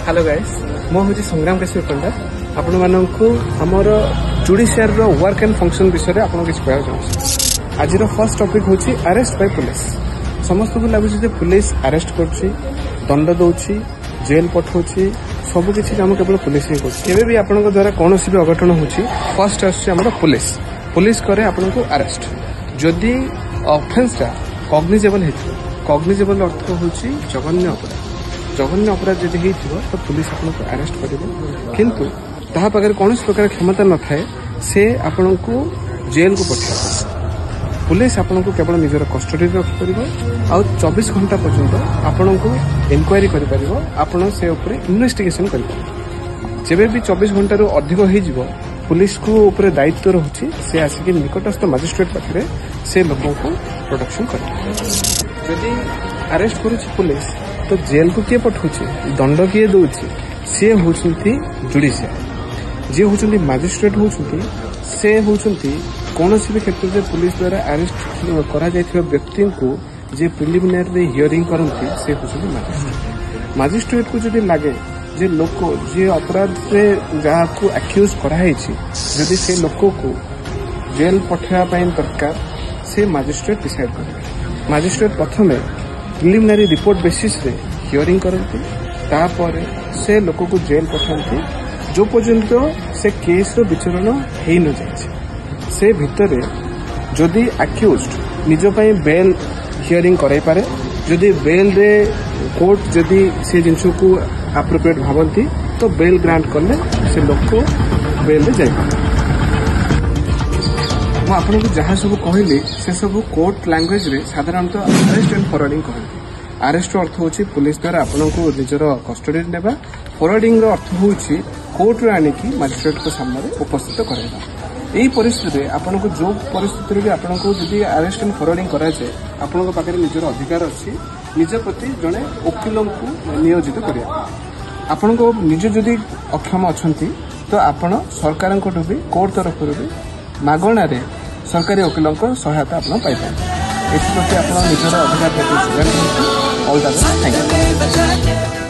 Hello guys मो हूँ संग्राम केशरी पंडा आपण मानक आमर जुडिशियर वर्क एंड फंक्शन विषय में आपको किसी कहना चाहूँ। आज फर्स्ट टॉपिक हूँ अरेस्ट बाय पुलिस। समस्त को लगुच पुलिस अरेस्ट कर दंड दौची जेल पठाऊँ सबकि कम केवल पुलिस ही कर भी आपण द्वारा कौन भी अघटन हो फर्स्ट आम पुलिस पुलिस करे आपण को अरेस्ट जदि ऑफेंसटा कॉग्निजेबल हो कॉग्निजेबल अर्थ हूँ जघन्य अपराध जघन्य अपराध जब हो तो पुलिस आपको अरेस्ट कर किंतु ता पाखे कौन प्रकार क्षमता न थाए से आपण को जेल को पठा पुलिस आपन को केवल निजर कस्टडी रखिपर आ 24 घंटा पर्यंत आपण को इनक्वारी कर से इन्वेस्टिगेशन कर जब भी 24 घंटा रू अधिक हो पुलिस को ऊपर दायित्व रही से आसिक निकटस्थ मजिस्ट्रेट पाखे से लोगों को प्रोटेक्शन कर अरेस्ट कर पुलिस तो जेल को किए पठाऊे दंड किए दौर सी हूँ जुडिशियर जी हूँ मजिस्ट्रेट होती से होती कौन भी क्षेत्र में पुलिस द्वारा अरेस्ट करा व्यक्ति को जे प्रिलिमिनारी हियरिंग करती से हूँ मजिस्ट्रेट को जब लगे जे लोक जे अपराध से जहाँ को एक्यूज कराई जदि से लोक को जेल पठाइबा दरकार से मजिस्ट्रेट डिसाइड करे। मजिस्ट्रेट प्रथम प्रिलिमिनारी रिपोर्ट बेसिस रे हियरिंग करती तापर से लोक को जेल पठाती जो पर्यंत से केस रो विचारण हो न जाए से भितर जदि एक्यूज्ड निज पई बेल हियरिंग कराई पारे जदि बेल रे कोर्ट जदि से जिनस को एप्रोप्रिएट भावती तो बेल ग्रांट करले से लोक को बेल रे जाय मु आपन को जहाँ सब कहली से सब कोर्ट लैंग्वेज रे साधारणतः अरेस्ट एंड फॉरवर्डिंग कहते अरेस्ट अर्थ हूँ पुलिस द्वारा आपन को निजर कस्टडी नेबा फॉरवर्डिंग अर्थ हूँ कोर्ट रे आनिकी मजिस्ट्रेट को सामने उपस्थित कराइबा यही परिस्थिति आपन को जो परिस्थिति भी आपन को जदि अरेस्ट एंड फॉरवर्डिंग करा जाए आपन पाखे निजर अधिकार अच्छी निज प्रति जड़े वकिल को नियोजित करिया आपन को निज जदि अक्षम अच्छा तो आपन सरकार भी कोर्ट तरफ भी मागणा सरकारी वकिलों सहायता आप पाइबे एप्रति आप निजर अधिकार प्रति all the best thank you.